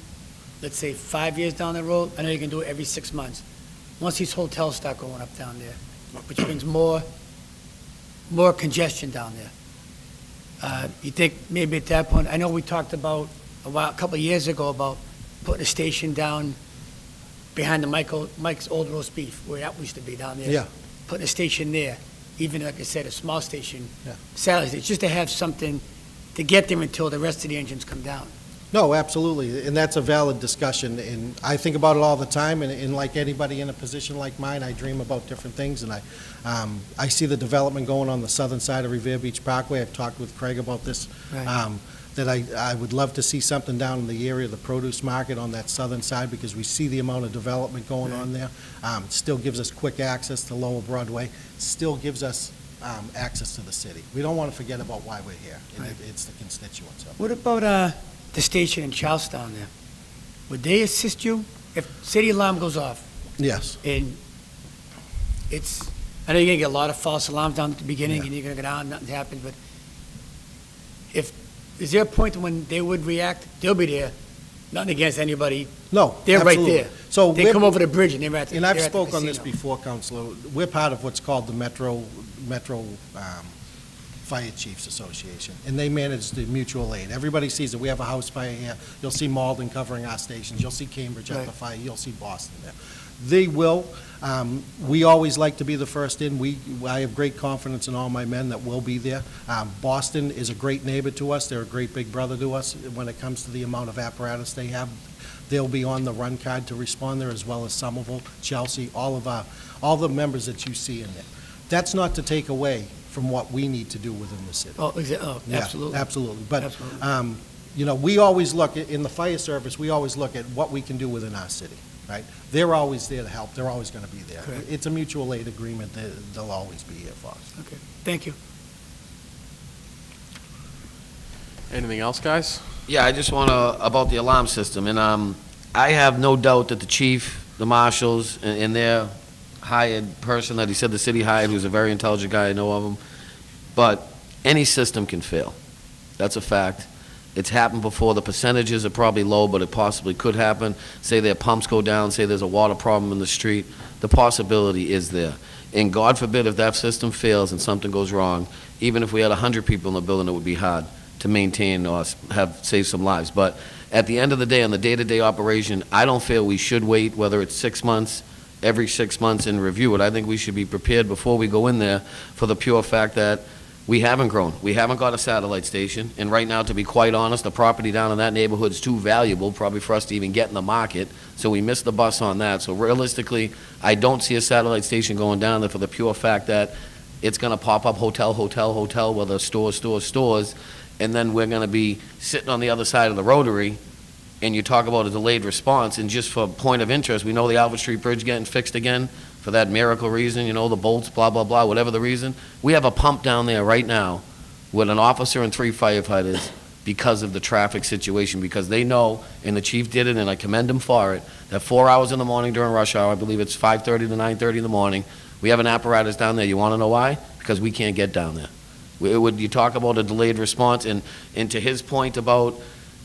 let's say 5 years down the road? I know you can do it every 6 months. Once these hotels start going up down there, which brings more more congestion down there. You think maybe at that point, I know we talked about a couple of years ago about putting a station down behind the Mike's Old Roast Beef, where that used to be down there. Yeah. Putting a station there, even like I said, a small station, Yeah. Sally's, it's just to have something to get them until the rest of the engines come down. No, absolutely, and that's a valid discussion, and I think about it all the time, and like anybody in a position like mine, I dream about different things, and I see the development going on the southern side of Revere Beach Parkway. I've talked with Craig about this, Right. that I would love to see something down in the area of the produce market on that southern side, because we see the amount of development going on there. It still gives us quick access to Lower Broadway, still gives us access to the city. We don't want to forget about why we're here, and Right. it's the constituents of it. What about the station in Charlestown there? Would they assist you if city alarm goes off? Yes. And it's, I know you're gonna get a lot of false alarms down at the beginning, Yeah. and you're gonna go down, nothing's happened, but is there a point when they would react? They'll be there, nothing against anybody, No, they're right absolutely. there. So They we're- come over the bridge and they're at the And I've they're at the spoke on this casino. before, Counselor. We're part of what's called the Metro Fire Chiefs Association, and they manage the mutual aid. Everybody sees it. We have a house fire here. You'll see Malden covering our stations. You'll see Cambridge at the Right. fire. You'll see Boston there. They will. We always like to be the first in. I have great confidence in all my men that will be there. Boston is a great neighbor to us. They're a great big brother to us when it comes to the amount of apparatus they have. They'll be on the run card to respond there, as well as Somerville, Chelsea, all the members that you see in there. That's not to take away from what we need to do within the city. Oh, Yeah, absolutely. Absolutely. But, Absolutely. we always look, in the fire service, we always look at what we can do within our city, right? They're always there to help. They're always going to be there. Correct. It's a mutual aid agreement. They'll always be here for us. Okay, thank you. Anything else, guys? Yeah, I just want to, about the alarm system, and I have no doubt that the chief, the marshals, and their hired person that he said the city hired, who's a very intelligent guy, I know of him, but any system can fail. That's a fact. It's happened before. The percentages are probably low, but it possibly could happen. Say their pumps go down, say there's a water problem in the street. The possibility is there. And God forbid if that system fails and something goes wrong, even if we had 100 people in the building, it would be hard to maintain or save some lives. But at the end of the day, on the day-to-day operation, I don't feel we should wait, whether it's 6 months, every 6 months, and review it. I think we should be prepared before we go in there for the pure fact that we haven't grown. We haven't got a satellite station, and right now, to be quite honest, the property down in that neighborhood is too valuable probably for us to even get in the market, so we missed the bus on that. So realistically, I don't see a satellite station going down there for the pure fact that it's going to pop up hotel, whether stores, and then we're going to be sitting on the other side of the rotary, and you talk about a delayed response, and just for point of interest, we know the Albert Street Bridge getting fixed again for that miracle reason, the bolts, blah, blah, blah, whatever the reason. We have a pump down there right now with an officer and 3 firefighters because of the traffic situation, because they know, and the chief did it, and I commend him for it, that 4 hours in the morning during rush hour, I believe it's 5:30 to 9:30 in the morning, we have an apparatus down there. You want to know why? Because we can't get down there. You talk about a delayed response, and to his point about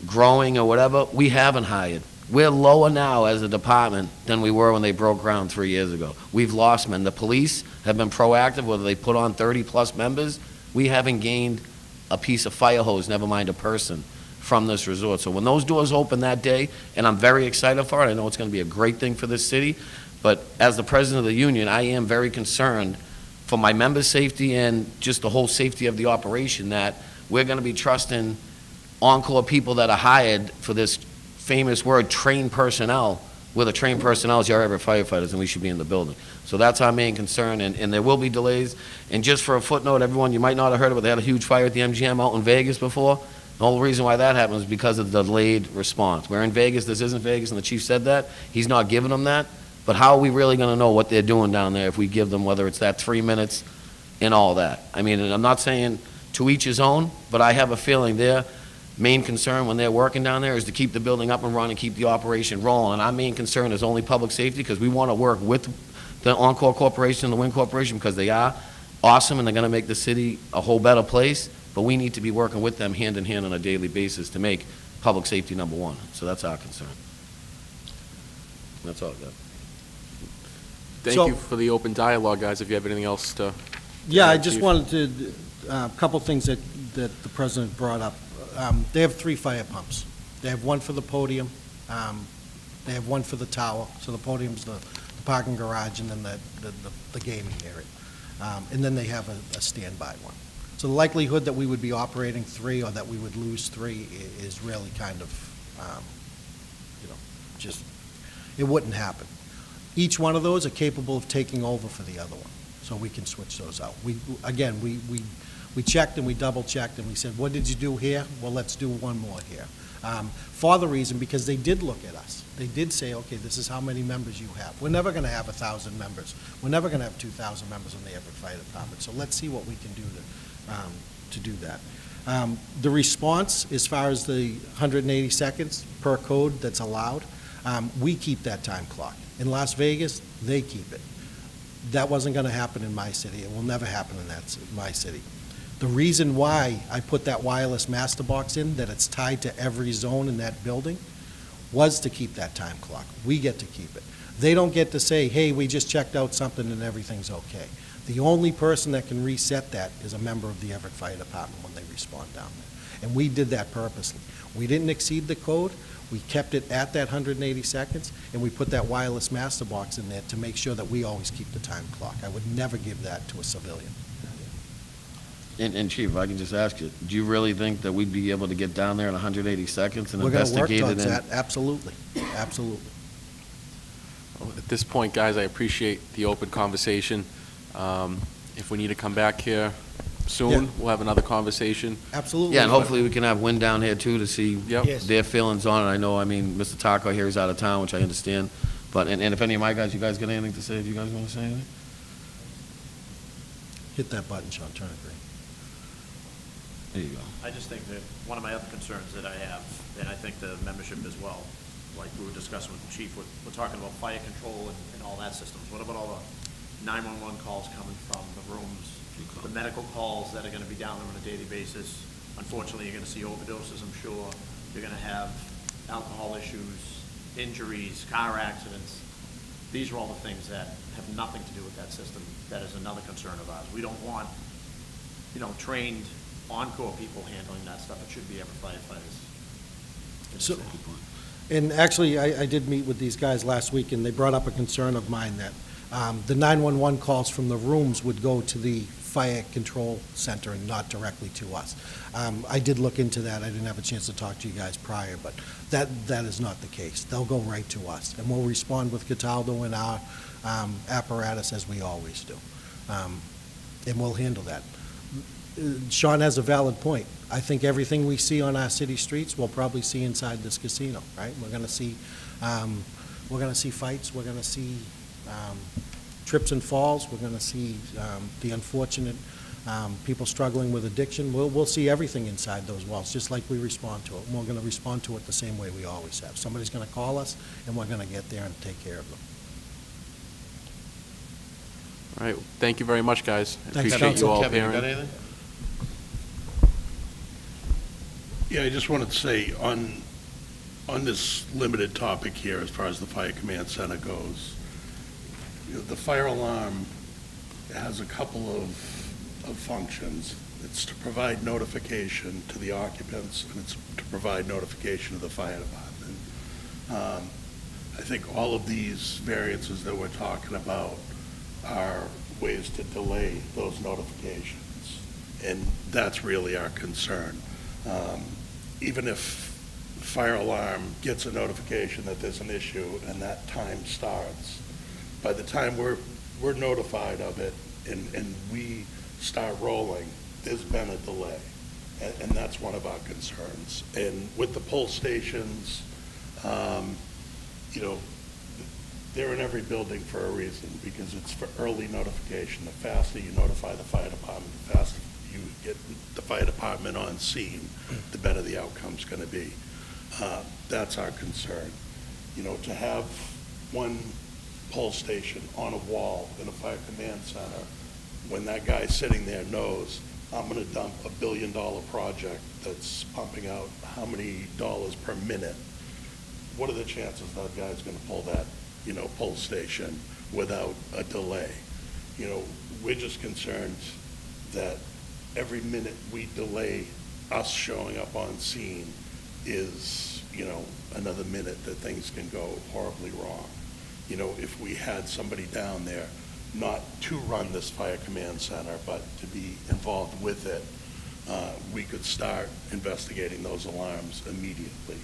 growing or whatever, we haven't hired. We're lower now as a department than we were when they broke ground 3 years ago. We've lost men. The police have been proactive, whether they put on 30-plus members. We haven't gained a piece of fire hose, never mind a person, from this resort. So when those doors open that day, and I'm very excited for it, I know it's going to be a great thing for this city, but as the president of the union, I am very concerned for my members' safety and just the whole safety of the operation, that we're going to be trusting Encore people that are hired for this famous word, trained personnel. We're the trained personnel as your average firefighters, and we should be in the building. So that's our main concern, and there will be delays. And just for a footnote, everyone, you might not have heard of it, they had a huge fire at the MGM out in Vegas before. The whole reason why that happened is because of the delayed response. We're in Vegas, this isn't Vegas, and the chief said that. He's not giving them that. But how are we really going to know what they're doing down there if we give them, whether it's that 3 minutes and all that? I mean, and I'm not saying to each his own, but I have a feeling their main concern when they're working down there is to keep the building up and running, keep the operation rolling. And our main concern is only public safety, because we want to work with the Encore Corporation and the Wynn Corporation, because they are awesome and they're going to make the city a whole better place. But we need to be working with them hand in hand on a daily basis to make public safety number one. So that's our concern. That's all I got. Thank So- you for the open dialogue, guys. If you have anything else to Yeah, I ahead, just Chief. wanted to, a couple things that the president brought up. They have 3 fire pumps. They have one for the podium, they have one for the tower, so the podium's the parking garage, and then the gaming area. And then they have a standby one. So the likelihood that we would be operating 3 or that we would lose 3 is really kind of, just, it wouldn't happen. Each one of those are capable of taking over for the other one, so we can switch those out. We checked and we double-checked, and we said, what did you do here? Well, let's do one more here. For the reason, because they did look at us. They did say, okay, this is how many members you have. We're never going to have 1,000 members. We're never going to have 2,000 members in the Everett Fire Department, so let's see what we can do to do that. The response, as far as the 180 seconds per code that's allowed, we keep that time clock. In Las Vegas, they keep it. That wasn't going to happen in my city. It will never happen in my city. The reason why I put that wireless master box in, that it's tied to every zone in that building, was to keep that time clock. We get to keep it. They don't get to say, hey, we just checked out something and everything's okay. The only person that can reset that is a member of the Everett Fire Department when they respond down there. And we did that purposely. We didn't exceed the code. We kept it at that 180 seconds, and we put that wireless master box in there to make sure that we always keep the time clock. I would never give that to a civilian. And Chief, if I can just ask you, do you really think that we'd be able to get down there in 180 seconds and We're going to work investigate it? towards that, absolutely, absolutely. Well, at this point, guys, I appreciate the open conversation. If we need to come back here soon, Yeah. we'll have another conversation. Absolutely. Yeah, and hopefully we can have Wynn down here too to see Yep. Yes. their feelings on it. I know, Mr. Taco here is out of town, which I understand. But, and if any of my guys, you guys got anything to say? Do you guys want to say anything? Hit that button, Sean, turn it green. There you go. I just think that one of my other concerns that I have, and I think the membership as well, like we were discussing with the chief, we're talking about fire control and all that systems. What about all the 911 calls coming from the rooms, the medical calls that are gonna be down there on a daily basis? Unfortunately, you're gonna see overdoses, I'm sure. You're gonna have alcohol issues, injuries, car accidents. These are all the things that have nothing to do with that system. That is another concern of ours. We don't want, trained on-call people handling that stuff. It should be Everett firefighters. So, and actually, I did meet with these guys last week, and they brought up a concern of mine that the 911 calls from the rooms would go to the fire control center and not directly to us. I did look into that. I didn't have a chance to talk to you guys prior, but that is not the case. They'll go right to us, and we'll respond with Cataldo and our apparatus as we always do. And we'll handle that. Sean has a valid point. I think everything we see on our city streets, we'll probably see inside this casino, right? We're going to see fights. We're going to see trips and falls. We're going to see the unfortunate people struggling with addiction. We'll see everything inside those walls, just like we respond to it. And we're going to respond to it the same way we always have. Somebody's going to call us, and we're going to get there and take care of them. All right, thank you very much, guys. I Thanks, appreciate you all Kevin, you got appearing. anything? Yeah, I just wanted to say, on this limited topic here, as far as the Fire Command Center goes, the fire alarm has a couple of functions. It's to provide notification to the occupants, and it's to provide notification to the fire department. I think all of these variances that we're talking about are ways to delay those notifications, and that's really our concern. Even if fire alarm gets a notification that there's an issue and that time starts, by the time we're notified of it and we start rolling, there's been a delay, and that's one of our concerns. And with the pull stations, they're in every building for a reason, because it's for early notification. The faster you notify the fire department, the faster you get the fire department on scene, the better the outcome's going to be. That's our concern. To have one pull station on a wall in a fire command center, when that guy sitting there knows, I'm going to dump $1 billion project that's pumping out how many dollars per minute, what are the chances that guy's going to pull that pull station without a delay? You know, we're just concerned that every minute we delay us showing up on scene is, you know, another minute that things can go horribly wrong. You know, if we had somebody down there, not to run this fire command center, but to be involved with it, we could start investigating those alarms immediately.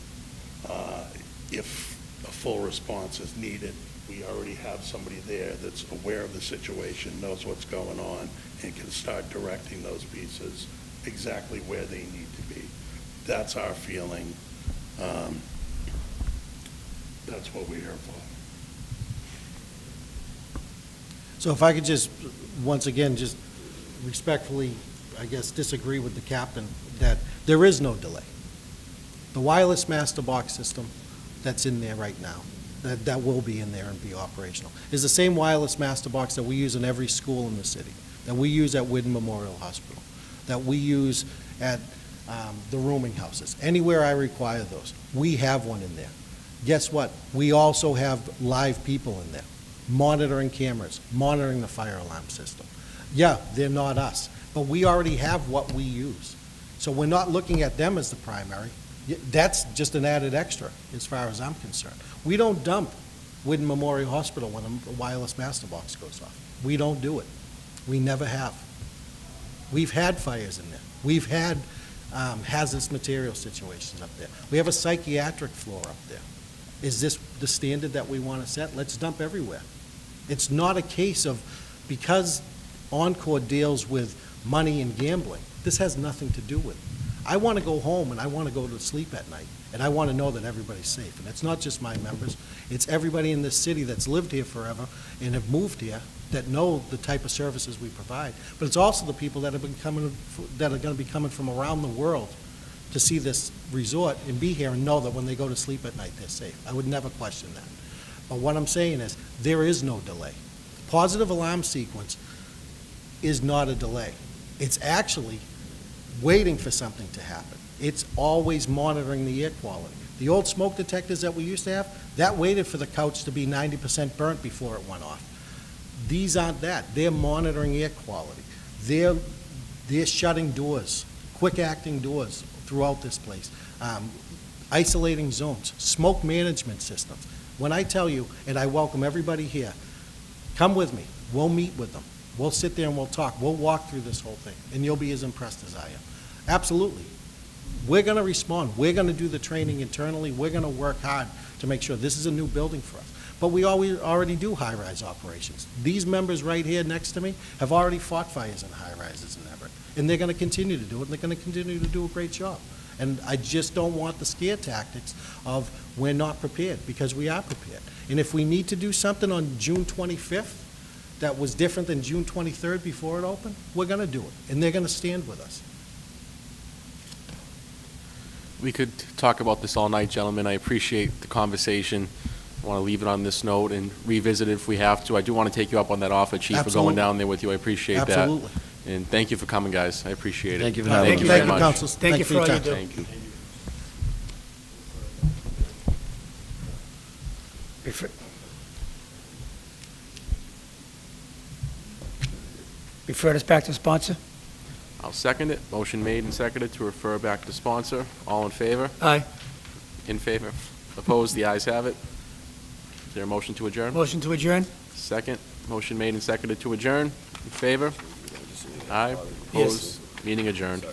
If a full response is needed, we already have somebody there that's aware of the situation, knows what's going on, and can start directing those pieces exactly where they need to be. That's our feeling. That's what we're here for. So if I could just, once again, just respectfully, I guess, disagree with the captain that there is no delay. The wireless master box system that's in there right now, that will be in there and be operational, is the same wireless master box that we use in every school in the city, that we use at Whidden Memorial Hospital, that we use at the rooming houses. Anywhere I require those, we have one in there. Guess what? We also have live people in there, monitoring cameras, monitoring the fire alarm system. Yeah, they're not us, but we already have what we use. So we're not looking at them as the primary. That's just an added extra, as far as I'm concerned. We don't dump Whidden Memorial Hospital when a wireless master box goes off. We don't do it. We never have. We've had fires in there. We've had hazardous material situations up there. We have a psychiatric floor up there. Is this the standard that we want to set? Let's dump everywhere. It's not a case of, because Encore deals with money and gambling, this has nothing to do with it. I want to go home and I want to go to sleep at night, and I want to know that everybody's safe. And it's not just my members, it's everybody in this city that's lived here forever and have moved here that know the type of services we provide. But it's also the people that have been coming, that are going to be coming from around the world to see this resort and be here and know that when they go to sleep at night, they're safe. I would never question that. But what I'm saying is, there is no delay. Positive alarm sequence is not a delay. It's actually waiting for something to happen. It's always monitoring the air quality. The old smoke detectors that we used to have, that waited for the couch to be 90% burnt before it went off. These aren't that. They're monitoring air quality. They're shutting doors, quick-acting doors throughout this place, isolating zones, smoke management systems. When I tell you, and I welcome everybody here, come with me. We'll meet with them. We'll sit there and we'll talk. We'll walk through this whole thing, and you'll be as impressed as I am. Absolutely. We're going to respond. We're going to do the training internally. We're going to work hard to make sure this is a new building for us. But we already do high-rise operations. These members right here next to me have already fought fires in high-rises in Everett, and they're going to continue to do it, and they're going to continue to do a great job. And I just don't want the scare tactics of we're not prepared, because we are prepared. And if we need to do something on June 25th that was different than June 23rd before it opened, we're going to do it, and they're going to stand with us. We could talk about this all night, gentlemen. I appreciate the conversation. I want to leave it on this note and revisit it if we have to. I do want to take you up on that offer, Chief, for Absolutely. going down there with you. I appreciate that. Absolutely. And thank you for coming, guys. I appreciate it. Thank you for having Thank us. you very Thank you, much. council. Thank you for all you your do. time. Thank you. Refer this back to sponsor? I'll second it. Motion made and seconded to refer back to sponsor. All in favor? Aye. In favor? Opposed? The ayes have it. Is there a motion to adjourn? Motion to adjourn? Second. Motion made and seconded to adjourn. In favor? Aye. Opposed? Meeting adjourned.